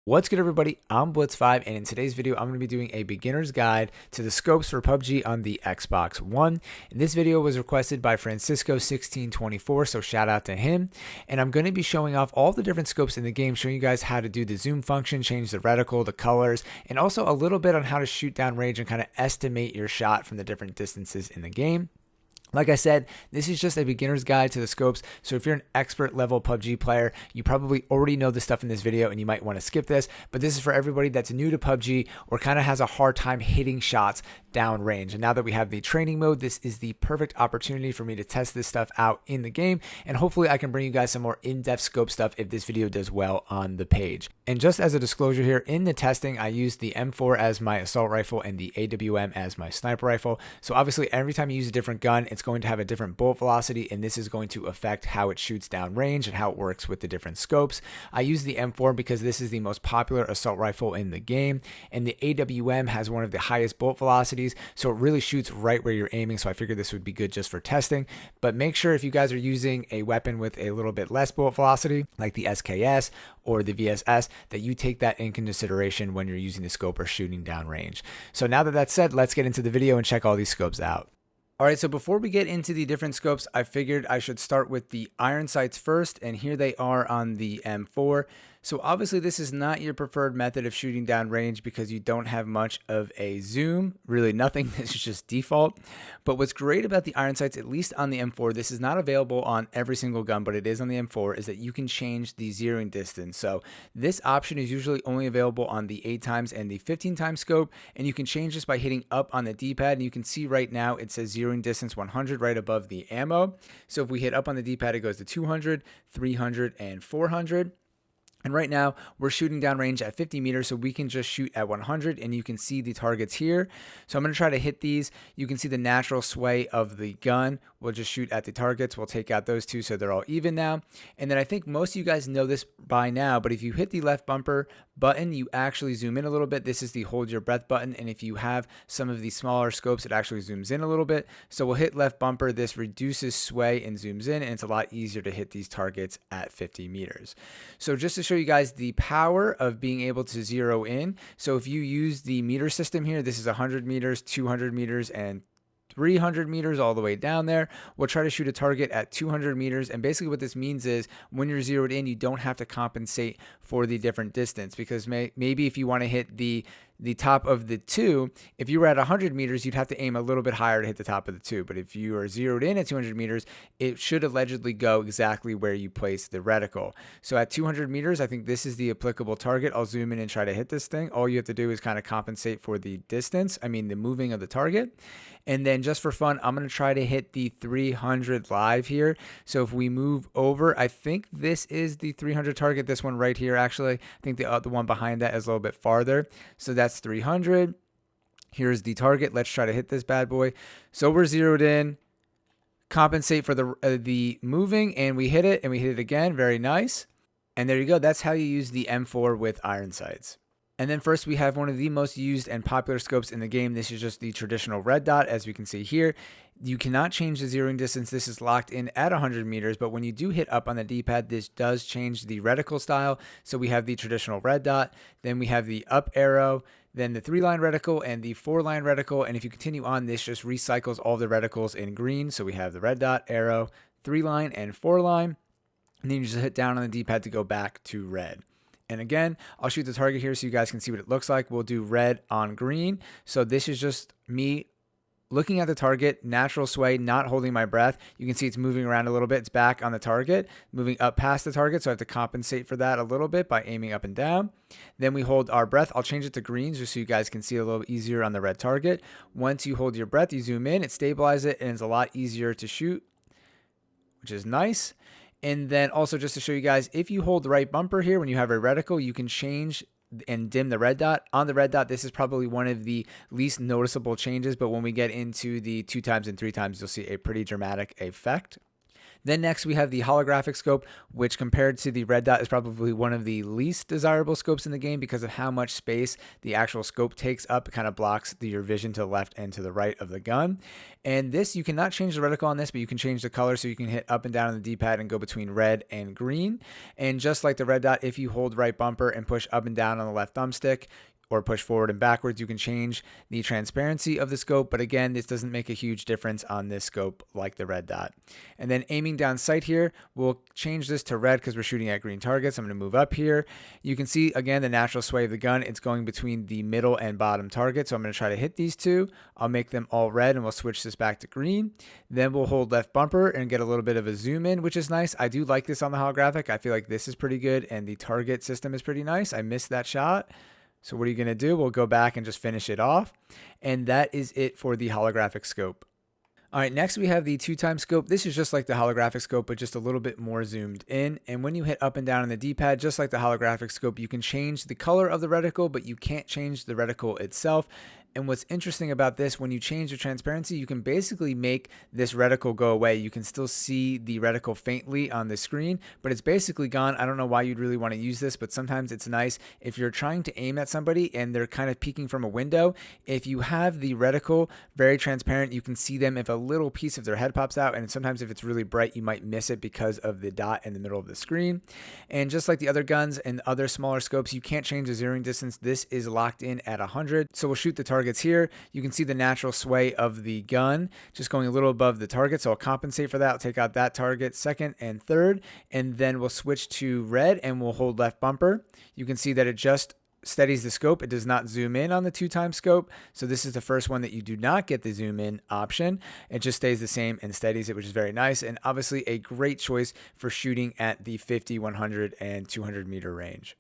What's good, everybody? I'm Blitz5, and in today's video, I'm going to be doing a beginner's guide to the scopes for PUBG on the Xbox One. And this video was requested by Francisco1624, so shout out to him. And I'm going to be showing off all the different scopes in the game, showing you guys how to do the zoom function, change the reticle, the colors, and also a little bit on how to shoot down range and kind of estimate your shot from the different distances in the game. Like I said, this is just a beginner's guide to the scopes, so if you're an expert level PUBG player, you probably already know the stuff in this video and you might want to skip this, but this is for everybody that's new to PUBG or kind of has a hard time hitting shots down range. And now that we have the training mode, this is the perfect opportunity for me to test this stuff out in the game, and hopefully I can bring you guys some more in-depth scope stuff if this video does well on the page. And just as a disclosure here, in the testing, I used the M4 as my assault rifle and the AWM as my sniper rifle. So obviously every time you use a different gun, it's going to have a different bullet velocity, and this is going to affect how it shoots down range and how it works with the different scopes. I use the M4 because this is the most popular assault rifle in the game, and the AWM has one of the highest bullet velocities, so it really shoots right where you're aiming, so I figured this would be good just for testing. But make sure if you guys are using a weapon with a little bit less bullet velocity, like the SKS or the VSS, that you take that in consideration when you're using the scope or shooting down range. So now that that's said, let's get into the video and check all these scopes out. All right, so before we get into the different scopes, I figured I should start with the iron sights first, and here they are on the M4. So obviously this is not your preferred method of shooting down range because you don't have much of a zoom, really nothing. This is just default. But what's great about the iron sights, at least on the M4, this is not available on every single gun, but it is on the M4, is that you can change the zeroing distance. So this option is usually only available on the 8x and the 15x scope, and you can change this by hitting up on the D-pad, and you can see right now it says zeroing distance 100 right above the ammo. So if we hit up on the D-pad, it goes to 200, 300, and 400. And right now we're shooting down range at 50 meters, so we can just shoot at 100, and you can see the targets here. So I'm going to try to hit these. You can see the natural sway of the gun. We'll just shoot at the targets. We'll take out those two so they're all even now. And then I think most of you guys know this by now, but if you hit the left bumper button, you actually zoom in a little bit. This is the hold your breath button, and if you have some of the smaller scopes, it actually zooms in a little bit. So we'll hit left bumper. This reduces sway and zooms in, and it's a lot easier to hit these targets at 50 meters. So just to show you guys the power of being able to zero in, so if you use the meter system here, this is 100 meters, 200 meters, and 300 meters all the way down there. We'll try to shoot a target at 200 meters, and basically what this means is when you're zeroed in, you don't have to compensate for the different distance, because maybe if you want to hit the top of the 2, if you were at 100 meters, you'd have to aim a little bit higher to hit the top of the 2. But if you are zeroed in at 200 meters, it should allegedly go exactly where you place the reticle. So at 200 meters, I think this is the applicable target. I'll zoom in and try to hit this thing. All you have to do is kind of compensate for the distance, the moving of the target. And then just for fun, I'm going to try to hit the 300 live here. So if we move over, I think this is the 300 target, this one right here actually. I think the one behind that is a little bit farther. So that's 300. Here's the target. Let's try to hit this bad boy. So we're zeroed in. Compensate for the moving, and we hit it, and we hit it again. Very nice. And there you go. That's how you use the M4 with iron sights. And then first we have one of the most used and popular scopes in the game. This is just the traditional red dot, as we can see here. You cannot change the zeroing distance. This is locked in at 100 meters, but when you do hit up on the D-pad, this does change the reticle style. So we have the traditional red dot, then we have the up arrow, then the 3-line reticle and the 4-line reticle. And if you continue on, this just recycles all the reticles in green. So we have the red dot, arrow, 3-line, and 4-line. And then you just hit down on the D-pad to go back to red. And again, I'll shoot the target here so you guys can see what it looks like. We'll do red on green. So this is just me looking at the target, natural sway, not holding my breath. You can see it's moving around a little bit. It's back on the target, moving up past the target. So I have to compensate for that a little bit by aiming up and down. Then we hold our breath. I'll change it to green just so you guys can see a little easier on the red target. Once you hold your breath, you zoom in, it stabilizes it, and it's a lot easier to shoot, which is nice. And then also just to show you guys, if you hold the right bumper here, when you have a reticle, you can change and dim the red dot. On the red dot, this is probably one of the least noticeable changes, but when we get into the 2x and 3x, you'll see a pretty dramatic effect. Then next we have the holographic scope, which compared to the red dot is probably one of the least desirable scopes in the game because of how much space the actual scope takes up. It kind of blocks your vision to the left and to the right of the gun. And this, you cannot change the reticle on this, but you can change the color, so you can hit up and down on the D-pad and go between red and green. And just like the red dot, if you hold right bumper and push up and down on the left thumbstick, or push forward and backwards, you can change the transparency of the scope. But again, this doesn't make a huge difference on this scope like the red dot. And then aiming down sight here, we'll change this to red because we're shooting at green targets. I'm going to move up here. You can see again the natural sway of the gun. It's going between the middle and bottom target. So I'm going to try to hit these two. I'll make them all red and we'll switch this back to green. Then we'll hold left bumper and get a little bit of a zoom in, which is nice. I do like this on the holographic. I feel like this is pretty good and the target system is pretty nice. I missed that shot. So what are you going to do? We'll go back and just finish it off. And that is it for the holographic scope. All right, next we have the 2x scope. This is just like the holographic scope, but just a little bit more zoomed in. And when you hit up and down on the D-pad, just like the holographic scope, you can change the color of the reticle, but you can't change the reticle itself. And what's interesting about this, when you change the transparency, you can basically make this reticle go away. You can still see the reticle faintly on the screen, but it's basically gone. I don't know why you'd really want to use this, but sometimes it's nice if you're trying to aim at somebody and they're kind of peeking from a window. If you have the reticle very transparent, you can see them if a little piece of their head pops out, and sometimes if it's really bright, you might miss it because of the dot in the middle of the screen. And just like the other guns and other smaller scopes, you can't change the zeroing distance. This is locked in at 100. So we'll shoot the targets here. You can see the natural sway of the gun just going a little above the target, so I'll compensate for that. I'll take out that target second and third, and then we'll switch to red and we'll hold left bumper. You can see that it just steadies the scope. It does not zoom in on the 2x scope. So this is the first one that you do not get the zoom in option. It just stays the same and steadies it, which is very nice. And obviously a great choice for shooting at the 50, 100, and 200 meter range.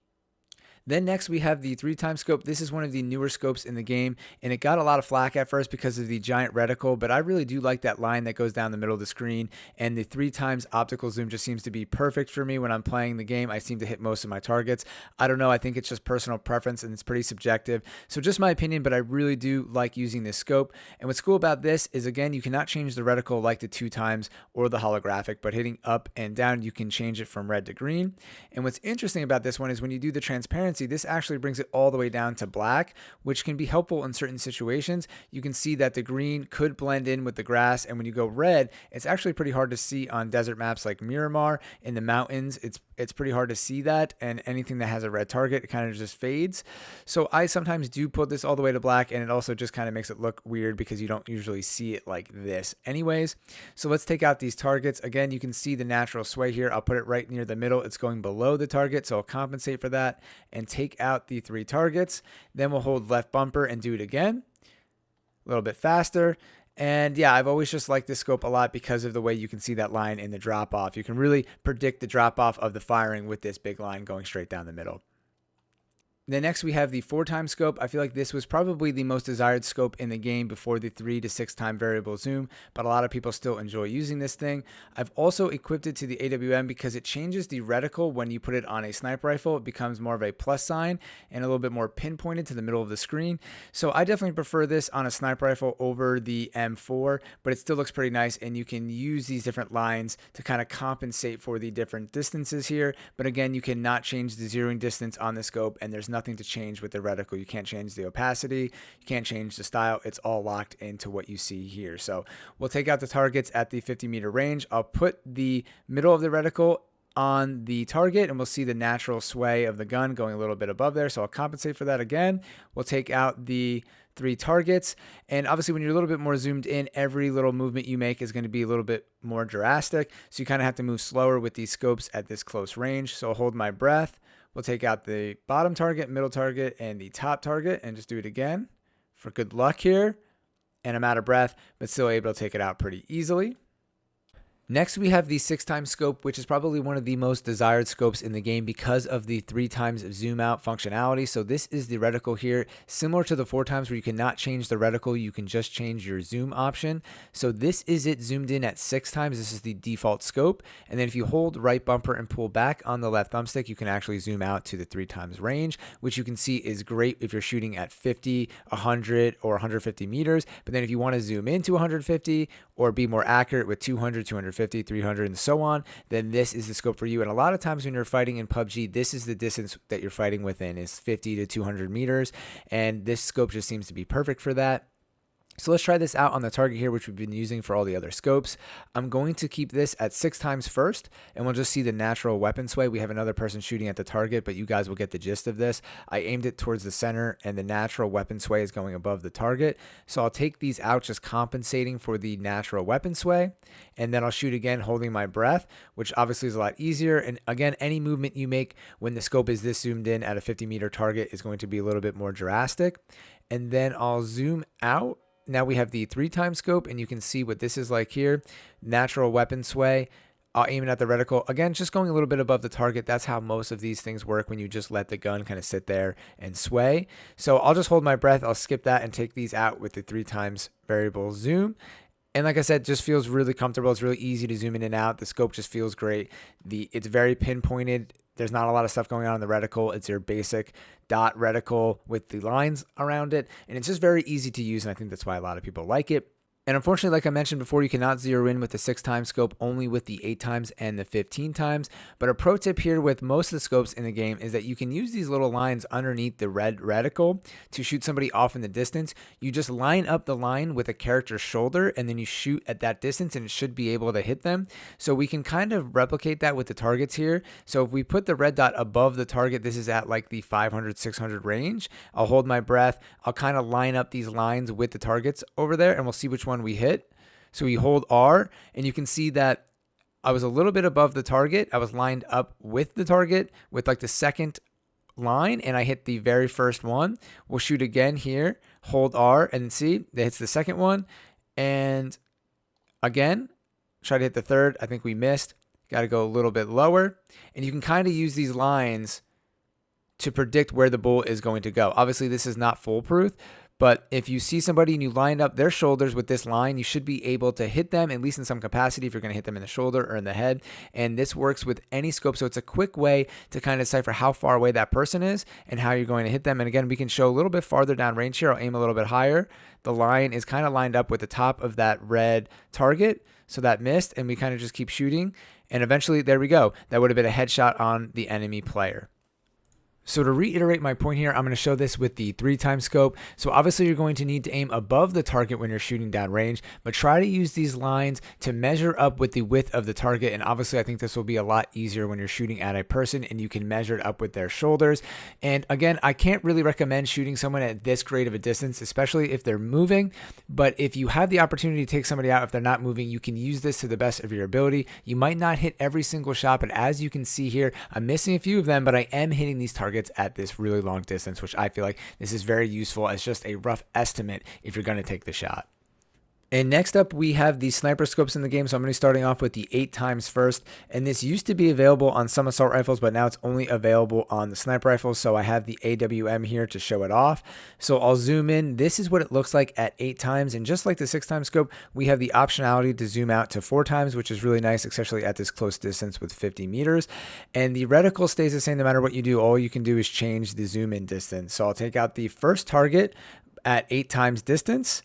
Then next we have the 3x scope. This is one of the newer scopes in the game, and it got a lot of flack at first because of the giant reticle, but I really do like that line that goes down the middle of the screen, and the 3x optical zoom just seems to be perfect for me when I'm playing the game. I seem to hit most of my targets. I don't know, I think it's just personal preference and it's pretty subjective, so just my opinion, but I really do like using this scope. And what's cool about this is, again, you cannot change the reticle like the 2x or the holographic, but hitting up and down, you can change it from red to green. And what's interesting about this one is when you do the transparency, this actually brings it all the way down to black, which can be helpful in certain situations. You can see that the green could blend in with the grass, and when you go red, it's actually pretty hard to see on desert maps like Miramar. In the mountains, it's pretty hard to see that, and anything that has a red target, it kind of just fades. So I sometimes do put this all the way to black, and it also just kind of makes it look weird because you don't usually see it like this anyways. So let's take out these targets. Again, you can see the natural sway here. I'll put it right near the middle. It's going below the target, so I'll compensate for that and take out the 3 targets. Then we'll hold left bumper and do it again a little bit faster. And yeah, I've always just liked this scope a lot because of the way you can see that line in the drop off. You can really predict the drop off of the firing with this big line going straight down the middle. Then next we have the 4x scope. I feel like this was probably the most desired scope in the game before the 3 to 6 time variable zoom, but a lot of people still enjoy using this thing. I've also equipped it to the AWM because it changes the reticle when you put it on a sniper rifle. It becomes more of a plus sign and a little bit more pinpointed to the middle of the screen. So I definitely prefer this on a sniper rifle over the M4, but it still looks pretty nice, and you can use these different lines to kind of compensate for the different distances here. But again, you cannot change the zeroing distance on the scope, and there's nothing to change with the reticle. You can't change the opacity, you can't change the style. It's all locked into what you see here. So we'll take out the targets at the 50 meter range. I'll put the middle of the reticle on the target, and we'll see the natural sway of the gun going a little bit above there. So I'll compensate for that again. We'll take out the 3 targets, and obviously when you're a little bit more zoomed in, every little movement you make is going to be a little bit more drastic, so you kind of have to move slower with these scopes at this close range. So I'll hold my breath. We'll take out the bottom target, middle target, and the top target, and just do it again for good luck here. And I'm out of breath, but still able to take it out pretty easily. Next, we have the 6x scope, which is probably one of the most desired scopes in the game because of the 3x zoom out functionality. So this is the reticle here, similar to the 4x where you cannot change the reticle, you can just change your zoom option. So this is it zoomed in at 6x. This is the default scope. And then if you hold right bumper and pull back on the left thumbstick, you can actually zoom out to the 3x range, which you can see is great if you're shooting at 50, 100, or 150 meters. But then if you want to zoom into 150 or be more accurate with 200, 250, 250, 300, and so on, then this is the scope for you. And a lot of times when you're fighting in PUBG, this is the distance that you're fighting within, is 50 to 200 meters, and this scope just seems to be perfect for that. So let's try this out on the target here, which we've been using for all the other scopes. I'm going to keep this at 6 times first, and we'll just see the natural weapon sway. We have another person shooting at the target, but you guys will get the gist of this. I aimed it towards the center, and the natural weapon sway is going above the target. So I'll take these out, just compensating for the natural weapon sway, and then I'll shoot again, holding my breath, which obviously is a lot easier. And again, any movement you make when the scope is this zoomed in at a 50-meter target is going to be a little bit more drastic. And then I'll zoom out. Now we have the 3 times scope, and you can see what this is like here. Natural weapon sway. I'll aim it at the reticle. Again, just going a little bit above the target. That's how most of these things work when you just let the gun kind of sit there and sway. So I'll just hold my breath. I'll skip that and take these out with the 3 times variable zoom. And like I said, just feels really comfortable. It's really easy to zoom in and out. The scope just feels great. It's very pinpointed. There's not a lot of stuff going on in the reticle. It's your basic dot reticle with the lines around it. And it's just very easy to use. And I think that's why a lot of people like it. And unfortunately, like I mentioned before, you cannot zero in with the 6 times scope, only with the 8 times and the 15 times. But a pro tip here with most of the scopes in the game is that you can use these little lines underneath the red reticle to shoot somebody off in the distance. You just line up the line with a character's shoulder, and then you shoot at that distance, and it should be able to hit them. So we can kind of replicate that with the targets here. So if we put the red dot above the target, this is at like the 500, 600 range. I'll hold my breath. I'll kind of line up these lines with the targets over there, and we'll see which one we hit. So we hold R, and you can see that I was a little bit above the target. I was lined up with the target with like the second line, and I hit the very first one. We'll shoot again here, hold R, and see that hits the second one, and again try to hit the third. I think we missed. Got to go a little bit lower, and you can kind of use these lines to predict where the bullet is going to go. Obviously this is not foolproof, but if you see somebody and you line up their shoulders with this line, you should be able to hit them, at least in some capacity, if you're going to hit them in the shoulder or in the head. And this works with any scope. So it's a quick way to kind of decipher how far away that person is and how you're going to hit them. And again, we can show a little bit farther down range here. I'll aim a little bit higher. The line is kind of lined up with the top of that red target. So that missed, and we kind of just keep shooting. And eventually, there we go. That would have been a headshot on the enemy player. So to reiterate my point here, I'm going to show this with the 3 times scope. So obviously you're going to need to aim above the target when you're shooting down range, but try to use these lines to measure up with the width of the target. And obviously I think this will be a lot easier when you're shooting at a person and you can measure it up with their shoulders. And again, I can't really recommend shooting someone at this great of a distance, especially if they're moving. But if you have the opportunity to take somebody out, if they're not moving, you can use this to the best of your ability. You might not hit every single shot, but as you can see here, I'm missing a few of them, but I am hitting these targets at this really long distance, which I feel like this is very useful as just a rough estimate if you're going to take the shot. And next up, we have the sniper scopes in the game. So I'm going to be starting off with the 8 times first. And this used to be available on some assault rifles, but now it's only available on the sniper rifles. So I have the AWM here to show it off. So I'll zoom in. This is what it looks like at 8 times. And just like the 6 times scope, we have the optionality to zoom out to 4 times, which is really nice, especially at this close distance with 50 meters. And the reticle stays the same no matter what you do. All you can do is change the zoom in distance. So I'll take out the first target at 8 times distance.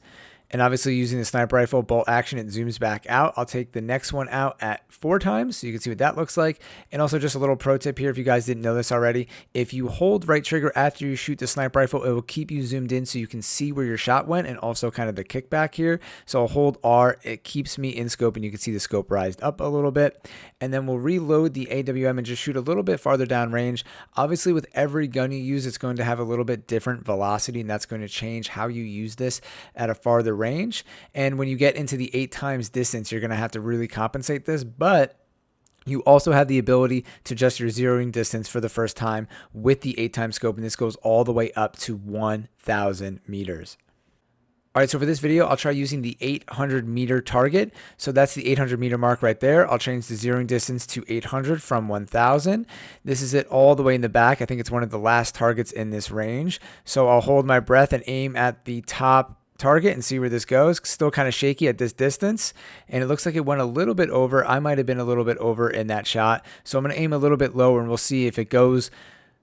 And obviously using the sniper rifle bolt action, it zooms back out. I'll take the next one out at 4 times so you can see what that looks like. And also just a little pro tip here, if you guys didn't know this already, if you hold right trigger after you shoot the sniper rifle, it will keep you zoomed in so you can see where your shot went and also kind of the kickback here. So I'll hold R, it keeps me in scope and you can see the scope rised up a little bit. And then we'll reload the AWM and just shoot a little bit farther down range. Obviously with every gun you use, it's going to have a little bit different velocity, and that's going to change how you use this at a farther range. And when you get into the 8 times distance, you're going to have to really compensate this, but you also have the ability to adjust your zeroing distance for the first time with the 8 times scope, and this goes all the way up to 1,000 meters. All right, so for this video, I'll try using the 800 meter target. So that's the 800 meter mark right there. I'll change the zeroing distance to 800 from 1000. This is it all the way in the back. I think it's one of the last targets in this range. So I'll hold my breath and aim at the top target and see where this goes. Still kind of shaky at this distance, and it looks like it went a little bit over. I might have been a little bit over in that shot. So I'm going to aim a little bit lower, and we'll see if it goes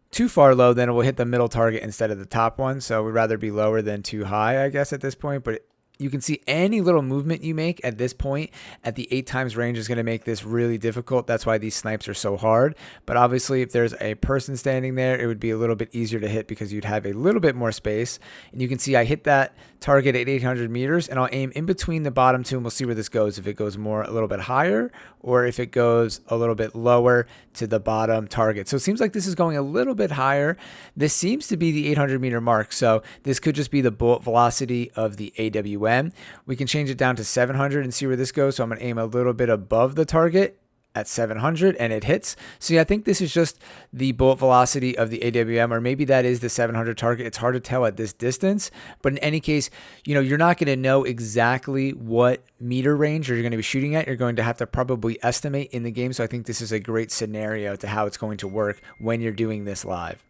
too far low, then it will hit the middle target instead of the top one. So we'd rather be lower than too high, I guess, at this point. But you can see any little movement you make at this point at the 8 times range is going to make this really difficult. That's why these snipes are so hard. But obviously, if there's a person standing there, it would be a little bit easier to hit because you'd have a little bit more space. And you can see I hit that target at 800 meters, and I'll aim in between the bottom two, and we'll see where this goes. If it goes more a little bit higher, or if it goes a little bit lower to the bottom target. So it seems like this is going a little bit higher. This seems to be the 800 meter mark. So this could just be the bullet velocity of the AWM. We can change it down to 700 and see where this goes. So I'm going to aim a little bit above the target at 700 and it hits. So yeah, I think this is just the bullet velocity of the AWM, or maybe that is the 700 target. It's hard to tell at this distance, but in any case, you know, you're not going to know exactly what meter range you're going to be shooting at. You're going to have to probably estimate in the game. So I think this is a great scenario to how it's going to work when you're doing this live.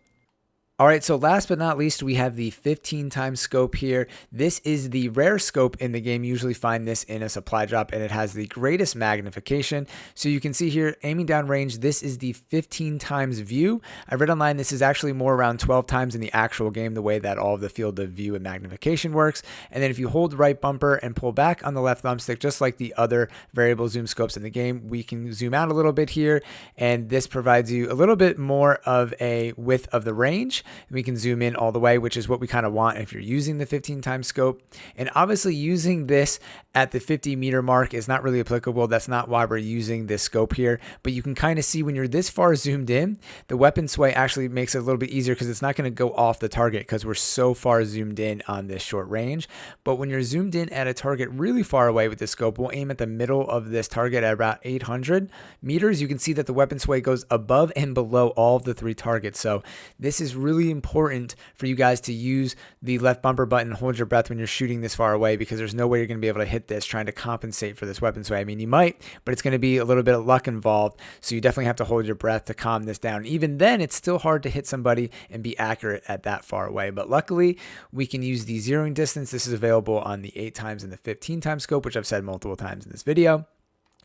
All right, so last but not least, we have the 15 times scope here. This is the rare scope in the game. You usually find this in a supply drop, and it has the greatest magnification. So you can see here, aiming down range, this is the 15 times view. I read online this is actually more around 12 times in the actual game, the way that all of the field of view and magnification works. And then if you hold the right bumper and pull back on the left thumbstick, just like the other variable zoom scopes in the game, we can zoom out a little bit here, and this provides you a little bit more of a width of the range. We can zoom in all the way, which is what we kind of want if you're using the 15 times scope. And obviously using this at the 50 meter mark is not really applicable. That's not why we're using this scope here, but you can kind of see when you're this far zoomed in, the weapon sway actually makes it a little bit easier because it's not going to go off the target because we're so far zoomed in on this short range. But when you're zoomed in at a target really far away with the scope, we'll aim at the middle of this target at about 800 meters. You can see that the weapon sway goes above and below all of the 3 targets. So this is really important for you guys to use the left bumper button and hold your breath when you're shooting this far away, because there's no way you're going to be able to hit this trying to compensate for this weapon sway. I mean, you might, but it's going to be a little bit of luck involved. So you definitely have to hold your breath to calm this down. Even then, it's still hard to hit somebody and be accurate at that far away. But luckily, we can use the zeroing distance. This is available on the 8 times and the 15 times scope, which I've said multiple times in this video.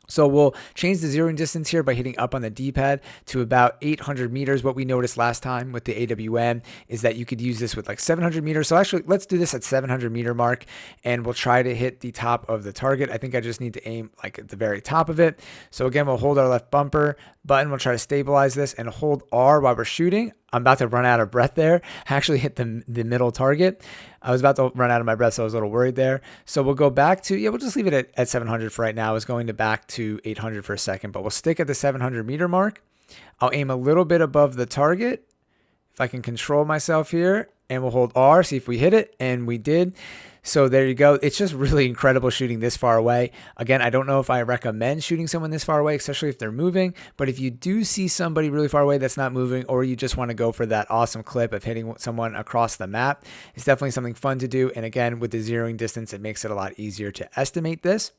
So we'll change the zeroing distance here by hitting up on the D-pad to about 800 meters. What we noticed last time with the AWM is that you could use this with like 700 meters. So actually, let's do this at 700 meter mark, and we'll try to hit the top of the target. I think I just need to aim like at the very top of it. So again, we'll hold our left bumper button. We'll try to stabilize this and hold R while we're shooting. I'm about to run out of breath there. I actually hit the middle target. I was about to run out of my breath, so I was a little worried there. So we'll go back to, we'll just leave it at 700 for right now. I was going to back to 800 for a second, but we'll stick at the 700 meter mark. I'll aim a little bit above the target if I can control myself here, and we'll hold R, see if we hit it, and we did. So there you go. It's just really incredible shooting this far away. Again, I don't know if I recommend shooting someone this far away, especially if they're moving, but if you do see somebody really far away that's not moving, or you just want to go for that awesome clip of hitting someone across the map, it's definitely something fun to do. And again, with the zeroing distance, it makes it a lot easier to estimate this.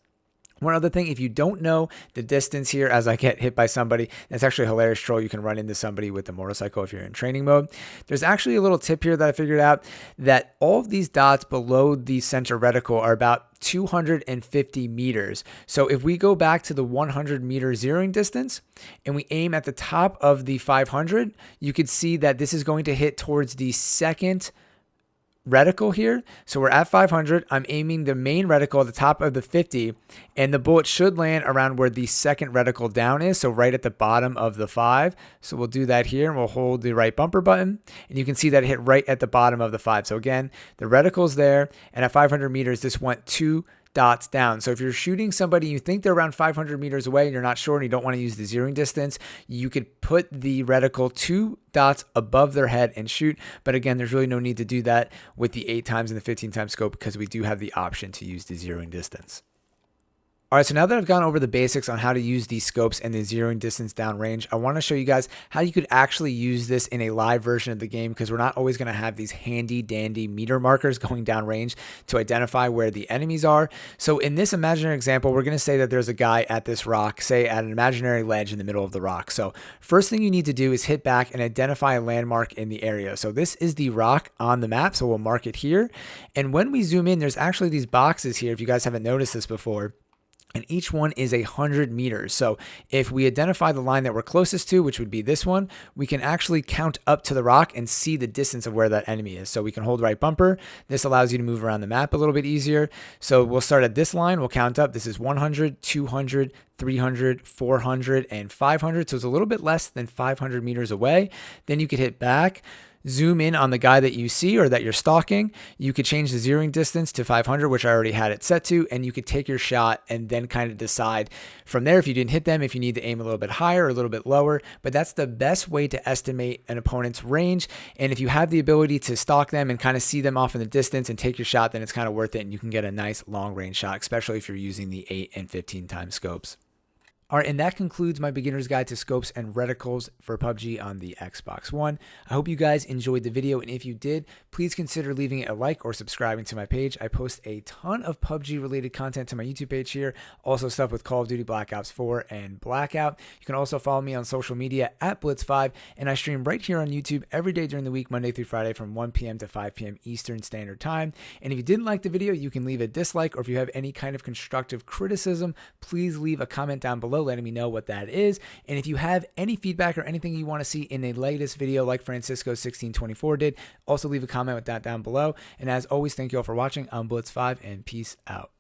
One other thing, if you don't know the distance here as I get hit by somebody, that's actually a hilarious troll. You can run into somebody with the motorcycle if you're in training mode. There's actually a little tip here that I figured out, that all of these dots below the center reticle are about 250 meters. So if we go back to the 100 meter zeroing distance and we aim at the top of the 500, you could see that this is going to hit towards the second reticle here. So we're at 500. I'm aiming the main reticle at the top of the 50, and the bullet should land around where the second reticle down is, so right at the bottom of the 5. So we'll do that here, and we'll hold the right bumper button, and you can see that it hit right at the bottom of the 5. So again, the reticle's there, and at 500 meters, this went 2 dots down. So if you're shooting somebody, you think they're around 500 meters away and you're not sure and you don't want to use the zeroing distance, you could put the reticle 2 dots above their head and shoot. But again, there's really no need to do that with the 8 times and the 15 times scope, because we do have the option to use the zeroing distance. All right, so now that I've gone over the basics on how to use these scopes and the zeroing distance downrange, I want to show you guys how you could actually use this in a live version of the game, because we're not always going to have these handy dandy meter markers going downrange to identify where the enemies are. So in this imaginary example, we're going to say that there's a guy at this rock, say at an imaginary ledge in the middle of the rock. So first thing you need to do is hit back and identify a landmark in the area. So this is the rock on the map, so we'll mark it here. And when we zoom in, there's actually these boxes here, if you guys haven't noticed this before. and each one is 100 meters. So if we identify the line that we're closest to, which would be this one, we can actually count up to the rock and see the distance of where that enemy is. So we can hold right bumper. This allows you to move around the map a little bit easier. So we'll start at this line. We'll count up. This is 100, 200, 300, 400, and 500. So it's a little bit less than 500 meters away. Then you could hit back, zoom in on the guy that you see or that you're stalking. You could change the zeroing distance to 500, which I already had it set to, and you could take your shot and then kind of decide from there if you didn't hit them, if you need to aim a little bit higher or a little bit lower. But that's the best way to estimate an opponent's range. And if you have the ability to stalk them and kind of see them off in the distance and take your shot, then it's kind of worth it, and you can get a nice long range shot, especially if you're using the 8 and 15 times scopes. All right, and that concludes my beginner's guide to scopes and reticles for PUBG on the Xbox One. I hope you guys enjoyed the video, and if you did, please consider leaving it a like or subscribing to my page. I post a ton of PUBG related content to my YouTube page here, also stuff with Call of Duty Black Ops 4 and Blackout. You can also follow me on social media at Blitz5, and I stream right here on YouTube every day during the week, Monday through Friday from 1 p.m. to 5 p.m. Eastern Standard Time. And if you didn't like the video, you can leave a dislike, or if you have any kind of constructive criticism, please leave a comment down below letting me know what that is. And if you have any feedback or anything you want to see in a latest video like Francisco1624 did, also leave a comment with that down below. And as always, thank you all for watching. I'm Blitz5, and peace out.